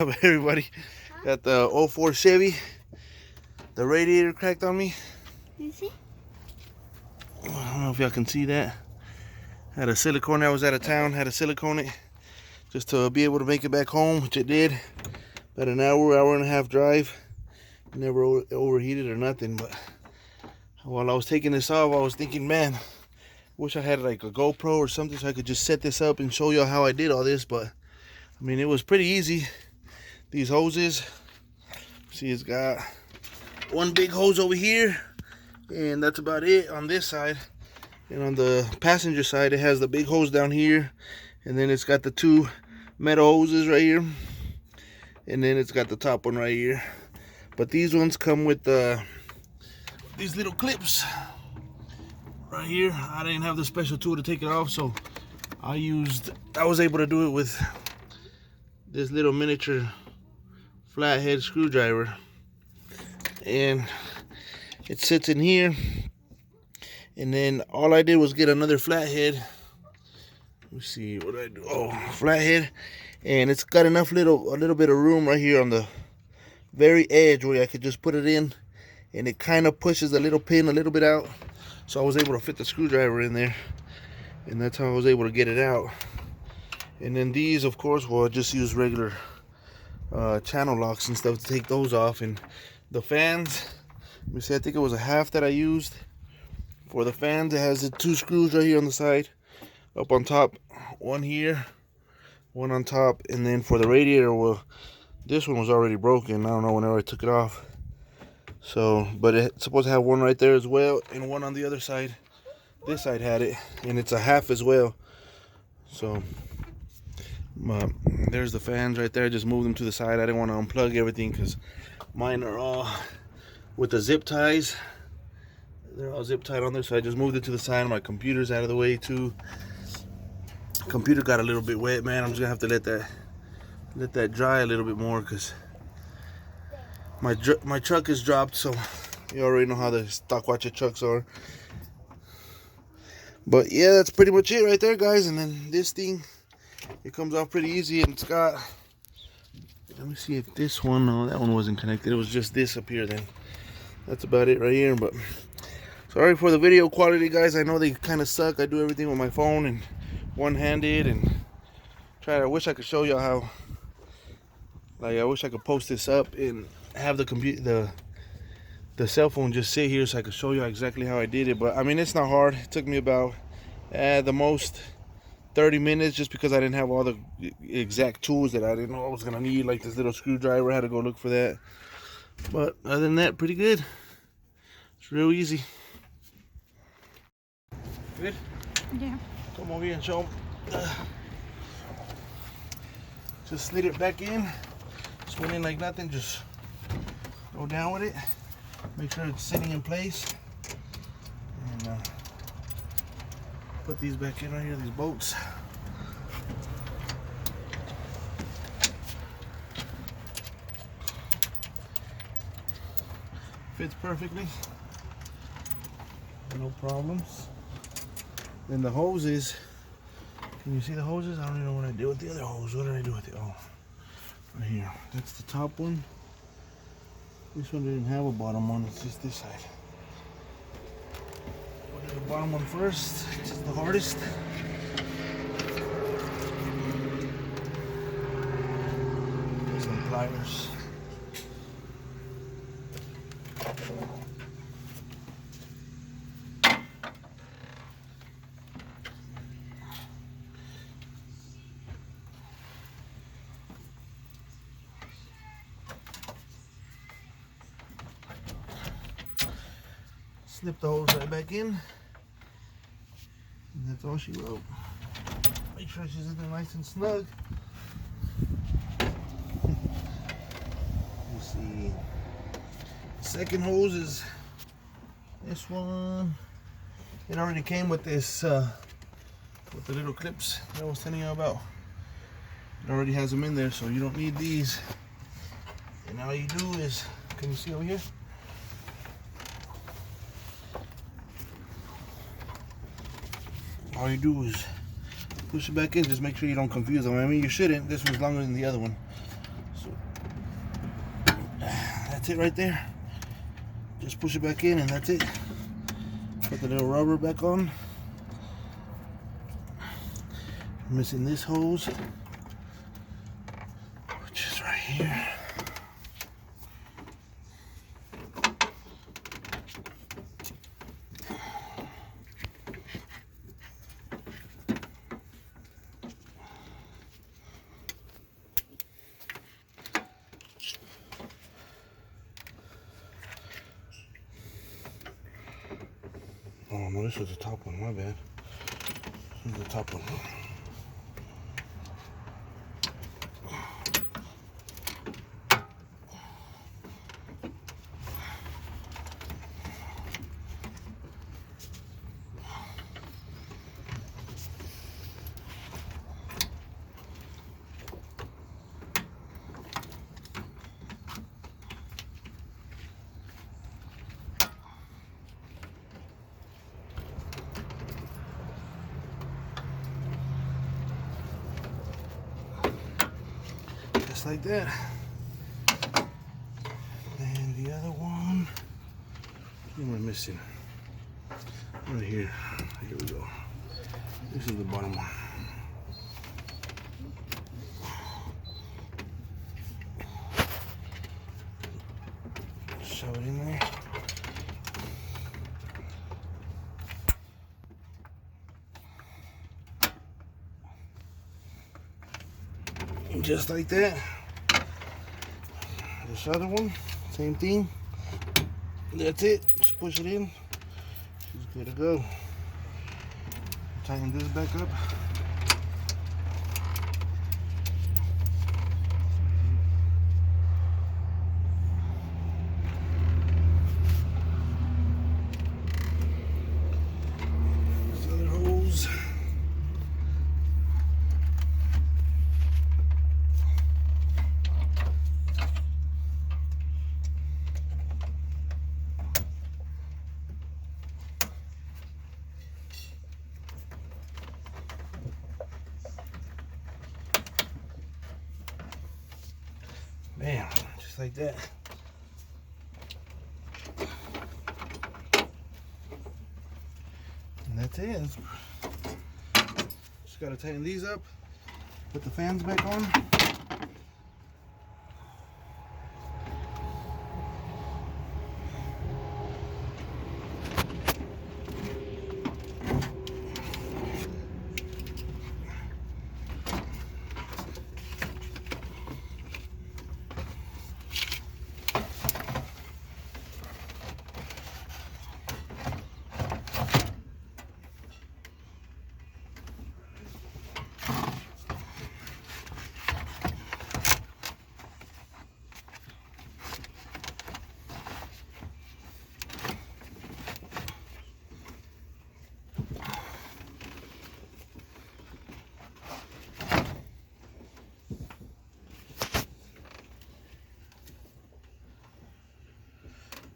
Up everybody? Got the '04 Chevy. The radiator cracked on me. You see? I don't know if y'all can see that. Had a silicone. I was out of town. Had to silicone it just to be able to make it back home, which it did. About an hour and a half drive. Never overheated or nothing. But while I was taking this off, I was thinking, man, wish I had like a GoPro or something so I could just set this up and show y'all how I did all this. But I mean, it was pretty easy. These hoses, see, it's got one big hose over here, and that's about it on this side. And on the passenger side, it has the big hose down here, and then it's got the two metal hoses right here, and then it's got the top one right here. But these ones come with these little clips right here. I didn't have the special tool to take it off, so I was able to do it with this little miniature flathead screwdriver, and it sits in here. And then all I did was get another flathead. Let me see, what did I do? Oh, flathead, and it's got enough a little bit of room right here on the very edge where I could just put it in, and it kind of pushes the little pin a little bit out, so I was able to fit the screwdriver in there, and that's how I was able to get it out. And then these, of course, well, I just use regular channel locks and stuff to take those off. And the fans, let me see, I think it was a half that I used for the fans. It has the two screws right here on the side, up on top, one here, one on top. And then for the radiator, well, this one was already broken. I don't know whenever I took it off. So, but it's supposed to have one right there as well, and one on the other side. This side had it, and it's a half as well. So there's the fans right there. I just moved them to the side. I didn't want to unplug everything because mine are all with the zip ties. They're all zip tied on there, so I just moved it to the side. My computer's out of the way too. Computer got a little bit wet, man. I'm just gonna have to let that dry a little bit more because my truck is dropped. So you already know how the stock watcher trucks are. But yeah, that's pretty much it right there, guys. And then this thing, it comes off pretty easy, and it's got, let me see if this one, no, that one wasn't connected. It was just this up here then. That's about it right here. But sorry for the video quality, guys. I know they kind of suck. I do everything with my phone and one-handed, and I wish I could show y'all how, like, I wish I could post this up and have the cell phone just sit here so I could show you exactly how I did it. But I mean, it's not hard. It took me about the most 30 minutes, just because I didn't have all the exact tools that I didn't know I was gonna need, like this little screwdriver. I had to go look for that. But other than that, pretty good. It's real easy. Good? Yeah. Come over here and show them. Just slid it back in. Just went in like nothing. Just go down with it. Make sure it's sitting in place. And put these back in right here, these bolts. Fits perfectly. No problems. Then the hoses. Can you see the hoses? I don't even know what I did with the other hose. What did I do with it? Oh, right here. That's the top one. This one didn't have a bottom one. It's just this side. We'll do the bottom one first. This is the hardest. There's some pliers. Snip the hose right back in. And that's all she wrote. Make sure she's in there nice and snug. You see, second hose is this one. It already came with this, with the little clips that I was telling you about. It already has them in there, so you don't need these. And all you do is, can you see over here? All you do is push it back in. Just make sure you don't confuse them. I mean, you shouldn't. This one's longer than the other one. So That's it right there. Just push it back in and that's it. Put the little rubber back on. Missing this hose, which is right here. Oh no, this is the top one, my bad. This is the top one. Just like that. And the other one, what am I missing? Right here. Here we go. This is the bottom one. Shove it in there. Just like that. This other one, same thing. That's it. Just push it in. She's good to go. Tighten this back up. This other hose. Bam, just like that. And that's it. Just gotta tighten these up, put the fans back on.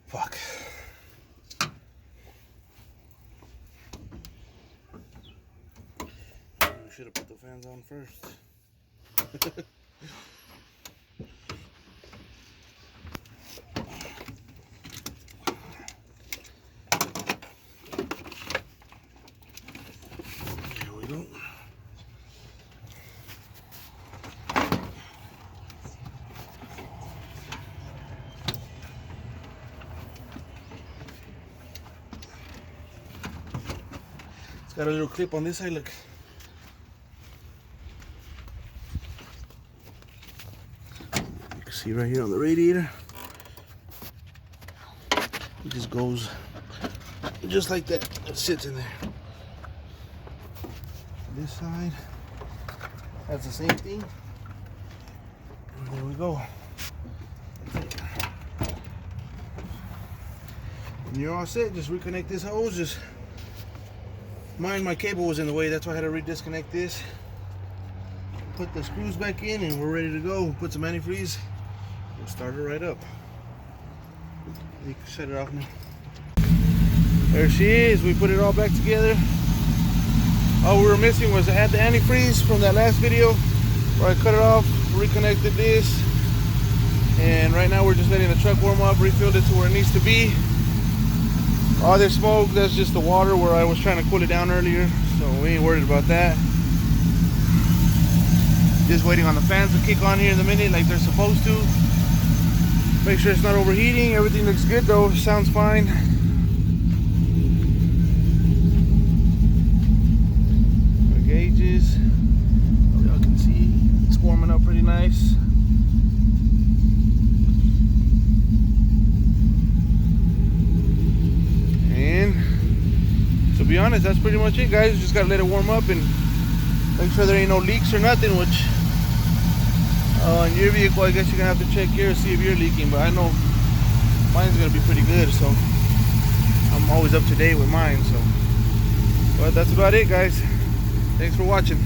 Fuck. We should have put the fans on first. There we go. It's got a little clip on this side, look. You can see right here on the radiator. It just goes just like that. It sits in there. This side, that's the same thing. And there we go. That's it. And you're all set. Just reconnect this hose. Just my cable was in the way, that's why I had to redisconnect this. Put the screws back in and we're ready to go. Put some antifreeze. We'll start it right up. You can shut it off now. There she is. We put it all back together. All we were missing was to add the antifreeze from that last video where I cut it off, reconnected this, and right right now we're just letting the truck warm up, refilled it to where it needs to be. All this smoke, that's just the water where I was trying to cool it down earlier, so we ain't worried about that. Just waiting on the fans to kick on here in a minute like they're supposed to. Make sure it's not overheating. Everything looks good though, sounds fine. Our gauges, y'all can see it's warming up pretty nice. And to be honest, that's pretty much it, guys. Just gotta let it warm up and make sure there ain't no leaks or nothing, which in your vehicle I guess you're gonna have to check here to see if you're leaking, but I know mine's gonna be pretty good, so I'm always up to date with mine. So but that's about it, guys. Thanks for watching.